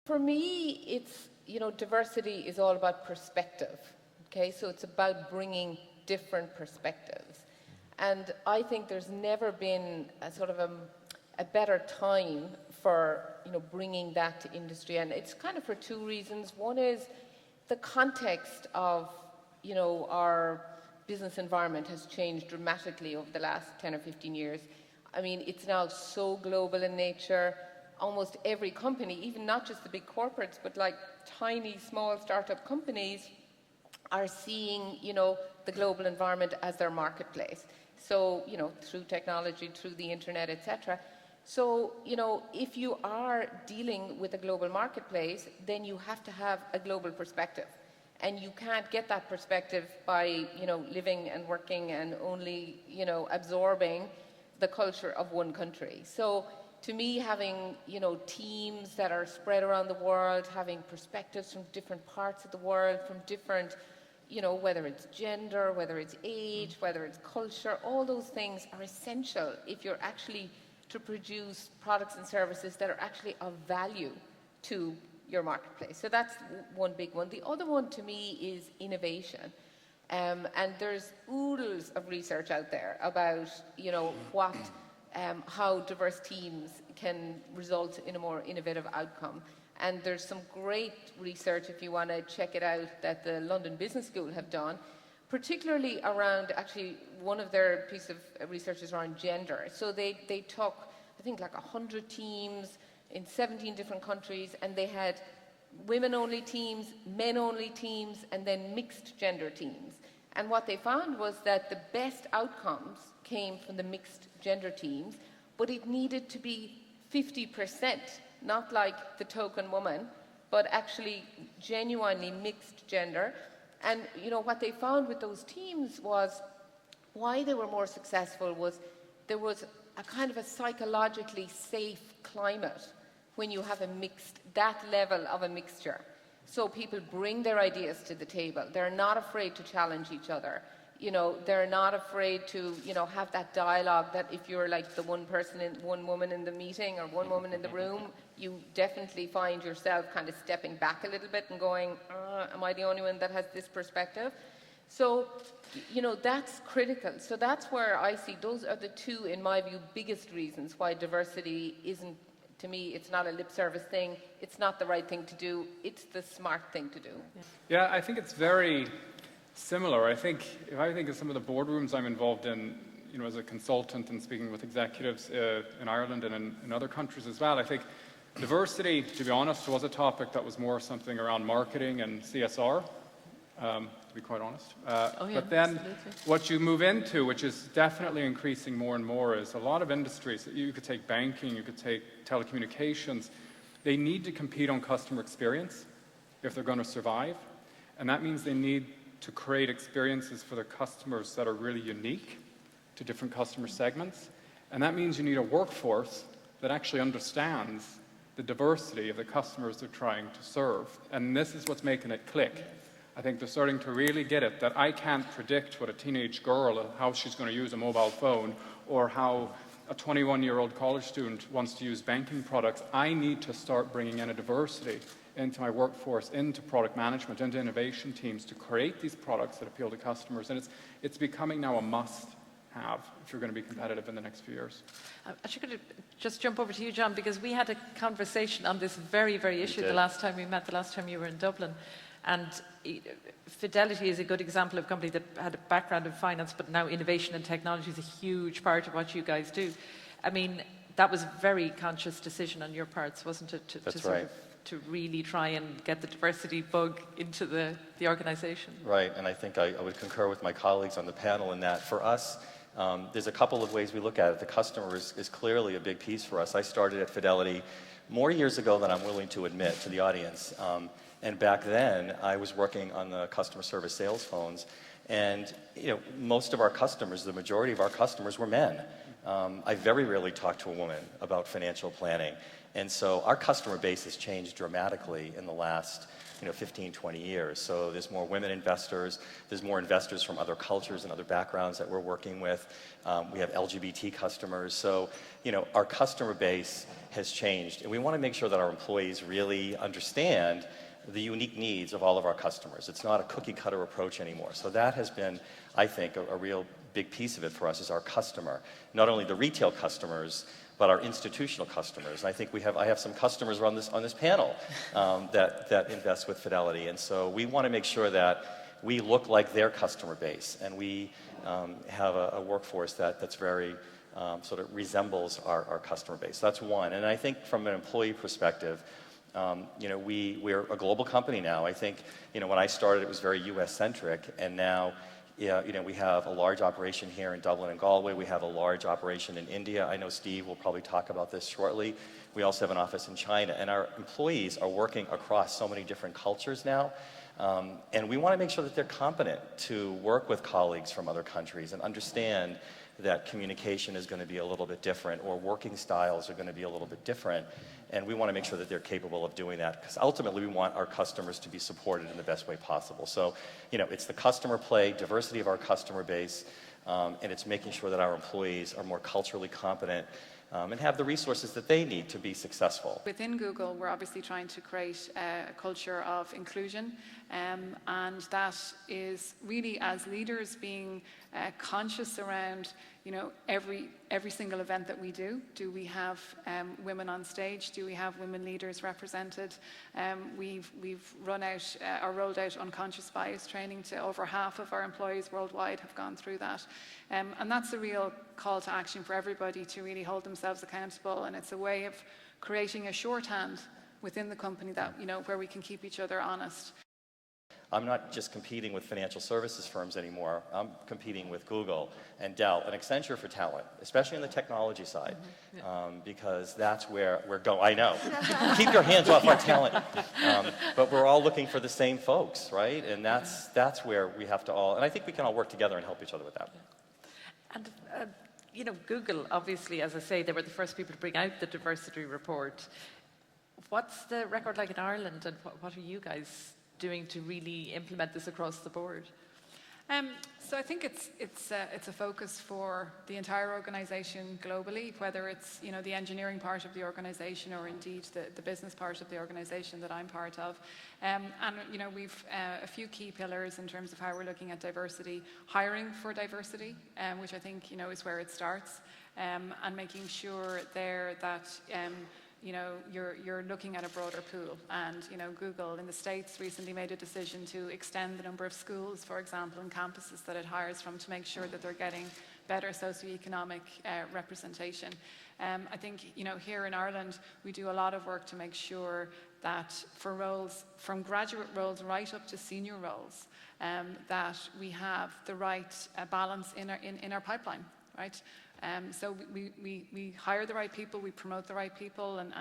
For me, it's, diversity is all about perspective. Okay, so it's about bringing different perspectives. And I think there's never been a sort of a better time for, bringing that to industry. And it's kind of for two reasons. One is the context of, our business environment has changed dramatically over the last 10 or 15 years. I mean, it's now so global in nature. Almost every company, even not just the big corporates, but like tiny, small startup companies are seeing, the global environment as their marketplace. So, through technology, through the internet, etc. So, if you are dealing with a global marketplace, then you have to have a global perspective. And you can't get that perspective by, living and working and only, absorbing the culture of one country. So, to me, having, teams that are spread around the world, having perspectives from different parts of the world, from different, whether it's gender, whether it's age, whether it's culture, all those things are essential if you're actually to produce products and services that are actually of value to your marketplace. So that's one big one. The other one to me is innovation. And there's oodles of research out there about, how diverse teams can result in a more innovative outcome. And there's some great research, if you want to check it out, that the London Business School have done, particularly around, actually, one of their pieces of research is around gender. So they took, I think, like 100 teams in 17 different countries, and they had women-only teams, men-only teams, and then mixed gender teams. And what they found was that the best outcomes came from the mixed gender teams, but it needed to be 50%, not like the token woman, but actually genuinely mixed gender. And what they found with those teams was why they were more successful was there was a kind of a psychologically safe climate when you have that level of a mixture. So people bring their ideas to the table. They're not afraid to challenge each other. They're not afraid to, have that dialogue that if you're like the one woman in the meeting or one woman in the room, you definitely find yourself kind of stepping back a little bit and going, am I the only one that has this perspective? So, that's critical. So that's where I see those are the two, in my view, biggest reasons why diversity isn't, to me, it's not a lip service thing. It's not the right thing to do. It's the smart thing to do. Yeah, I think it's very similar. If I think of some of the boardrooms I'm involved in, as a consultant and speaking with executives in Ireland and in other countries as well, I think diversity, to be honest, was a topic that was more something around marketing and CSR, to be quite honest. But then absolutely. What you move into, which is definitely increasing more and more, is a lot of industries. You could take banking, you could take telecommunications. They need to compete on customer experience if they're going to survive. And that means they need to create experiences for their customers that are really unique to different customer segments. And that means you need a workforce that actually understands the diversity of the customers they're trying to serve. And this is what's making it click. I think they're starting to really get it, that I can't predict what a teenage girl, how she's going to use a mobile phone, or how a 21-year-old college student wants to use banking products. I need to start bringing in a diversity into my workforce, into product management, into innovation teams to create these products that appeal to customers. And it's becoming now a must-have if you're going to be competitive in the next few years. I'm actually going to just jump over to you, John, because we had a conversation on this very, very issue the last time we met, the last time you were in Dublin. And Fidelity is a good example of a company that had a background in finance, but now innovation and technology is a huge part of what you guys do. I mean, that was a very conscious decision on your parts, wasn't it? That's right. To really try and get the diversity bug into the organization. Right, and I think I would concur with my colleagues on the panel in that for us, there's a couple of ways we look at it. The customer is clearly a big piece for us. I started at Fidelity more years ago than I'm willing to admit to the audience. And back then, I was working on the customer service sales phones. And most of our customers, the majority of our customers were men. I very rarely talked to a woman about financial planning. And so our customer base has changed dramatically in the last 15, 20 years. So there's more women investors, there's more investors from other cultures and other backgrounds that we're working with. We have LGBT customers. So, our customer base has changed, and we want to make sure that our employees really understand the unique needs of all of our customers. It's not a cookie cutter approach anymore. So that has been, I think, a real big piece of it for us is our customer. Not only the retail customers, but our institutional customers. And I think I have some customers on this panel that invest with Fidelity. And so we want to make sure that we look like their customer base, and we have a workforce that's very sort of resembles our customer base. That's one. And I think from an employee perspective, we're a global company now. I think, when I started, it was very U.S.-centric, and now, we have a large operation here in Dublin and Galway. We have a large operation in India. I know Steve will probably talk about this shortly. We also have an office in China, and our employees are working across so many different cultures now. And we want to make sure that they're competent to work with colleagues from other countries and understand that communication is going to be a little bit different, or working styles are going to be a little bit different. And we want to make sure that they're capable of doing that, because ultimately we want our customers to be supported in the best way possible. So, it's the customer play, diversity of our customer base, and it's making sure that our employees are more culturally competent and have the resources that they need to be successful. Within Google, we're obviously trying to create a culture of inclusion, and that is really, as leaders, being conscious around, every single event that we do. Do we have women on stage? Do we have women leaders represented? We've rolled out unconscious bias training to over half of our employees worldwide have gone through that. And that's a real call to action for everybody to really hold themselves accountable, and it's a way of creating a shorthand within the company that, where we can keep each other honest. I'm not just competing with financial services firms anymore. I'm competing with Google and Dell and Accenture for talent, especially on the technology side, because that's where we're going. I know. Keep your hands off our talent. But we're all looking for the same folks, right? And that's where we have to all, and I think we can all work together and help each other with that. And, Google, obviously, as I say, they were the first people to bring out the diversity report. What's the record like in Ireland, and what are you guys doing to really implement this across the board? So I think it's a focus for the entire organisation globally, whether it's the engineering part of the organisation or indeed the business part of the organisation that I'm part of. And we've a few key pillars in terms of how we're looking at diversity, hiring for diversity, which I think is where it starts, and making sure there that you're looking at a broader pool. And Google in the States recently made a decision to extend the number of schools, for example, and campuses that it hires from, to make sure that they're getting better socioeconomic representation. I think here in Ireland we do a lot of work to make sure that for roles, from graduate roles right up to senior roles, that we have the right balance in our pipeline, right? So we hire the right people, we promote the right people, and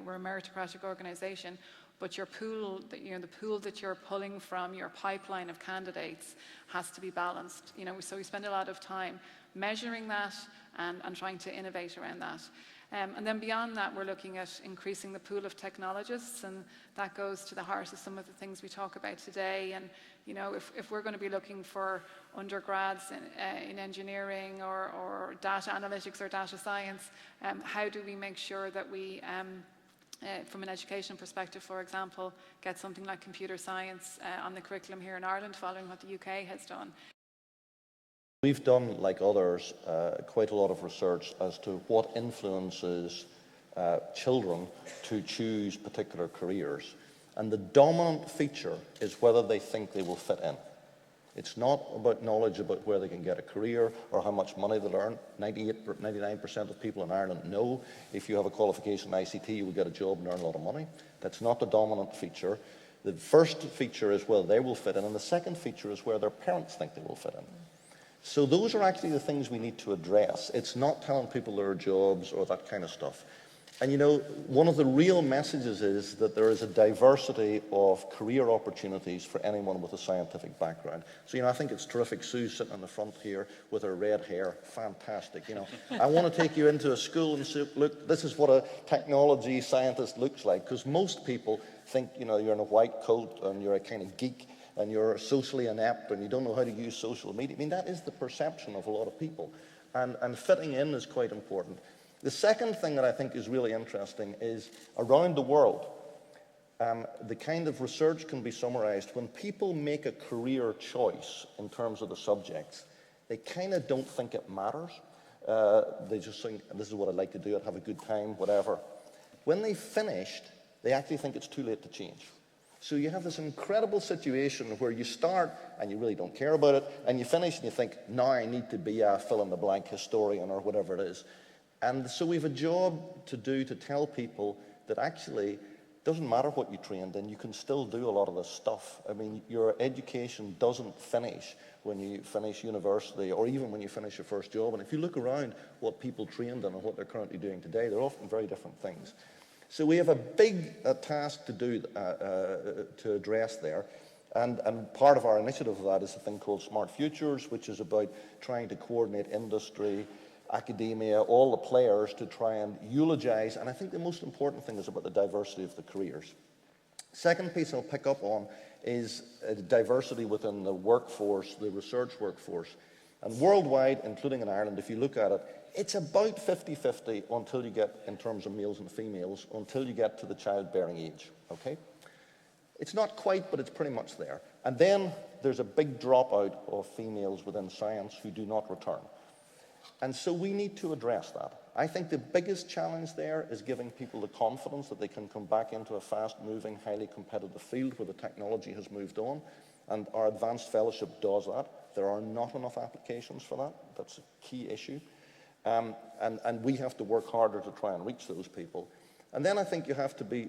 we're a meritocratic organisation. But your pool, the pool that you're pulling from, your pipeline of candidates, has to be balanced. So we spend a lot of time measuring that and trying to innovate around that. And then beyond that, we're looking at increasing the pool of technologists, and that goes to the heart of some of the things we talk about today. And if we're going to be looking for undergrads in engineering or data analytics or data science, how do we make sure that we, from an education perspective, for example, get something like computer science on the curriculum here in Ireland, following what the UK has done? We've done, like others, quite a lot of research as to what influences children to choose particular careers. And the dominant feature is whether they think they will fit in. It's not about knowledge about where they can get a career or how much money they'll earn. 99% of people in Ireland know if you have a qualification in ICT, you will get a job and earn a lot of money. That's not the dominant feature. The first feature is whether they will fit in, and the second feature is where their parents think they will fit in. So those are actually the things we need to address. It's not telling people there are jobs or that kind of stuff. And you know, one of the real messages is that there is a diversity of career opportunities for anyone with a scientific background. So, you know, I think it's terrific. Sue's sitting in the front here with her red hair. Fantastic. You know, I want to take you into a school and say, look, this is what a technology scientist looks like. Because most people think, you know, you're in a white coat and you're a kind of geek and you're socially inept and you don't know how to use social media. I mean, that is the perception of a lot of people. And fitting in is quite important. The second thing that I think is really interesting is around the world, the kind of research can be summarized. When people make a career choice in terms of the subjects, they kind of don't think it matters. They just think, this is what I'd like to do, I'd have a good time, whatever. When they've finished, they actually think it's too late to change. So you have this incredible situation where you start and you really don't care about it, and you finish and you think, now I need to be a fill-in-the-blank historian or whatever it is. And so we have a job to do to tell people that actually it doesn't matter what you trained in, you can still do a lot of this stuff. I mean, your education doesn't finish when you finish university or even when you finish your first job. And if you look around what people trained in and what they're currently doing today, they're often very different things. So we have a big task to do to address there. And part of our initiative of that is a thing called Smart Futures, which is about trying to coordinate industry, academia, all the players to try and eulogize. And I think the most important thing is about the diversity of the careers. Second piece I'll pick up on is diversity within the workforce, the research workforce. And worldwide, including in Ireland, if you look at it, it's about 50-50 until you get, in terms of males and females, until you get to the childbearing age, okay? It's not quite, but it's pretty much there. And then there's a big dropout of females within science who do not return. And so we need to address that. I think the biggest challenge there is giving people the confidence that they can come back into a fast-moving, highly competitive field where the technology has moved on. And our advanced fellowship does that. There are not enough applications for that. That's a key issue. And we have to work harder to try and reach those people. And then I think you have to be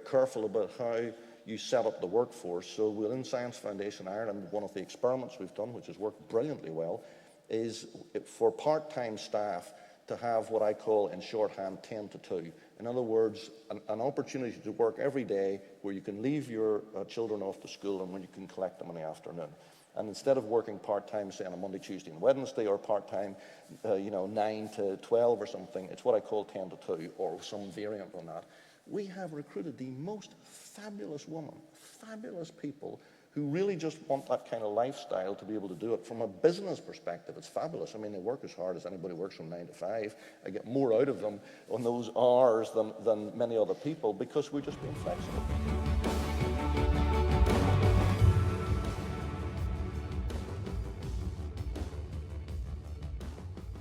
careful about how you set up the workforce. So within Science Foundation Ireland, one of the experiments we've done, which has worked brilliantly well, is for part-time staff to have what I call in shorthand 10 to 2. In other words, an opportunity to work every day where you can leave your children off to school and when you can collect them in the afternoon. And instead of working part-time, say on a Monday, Tuesday and Wednesday, or part-time, 9 to 12 or something, it's what I call 10 to 2 or some variant on that. We have recruited the most fabulous women, fabulous people who really just want that kind of lifestyle to be able to do it. From a business perspective, it's fabulous. I mean, they work as hard as anybody works from 9 to 5. I get more out of them on those hours than many other people because we're just being flexible.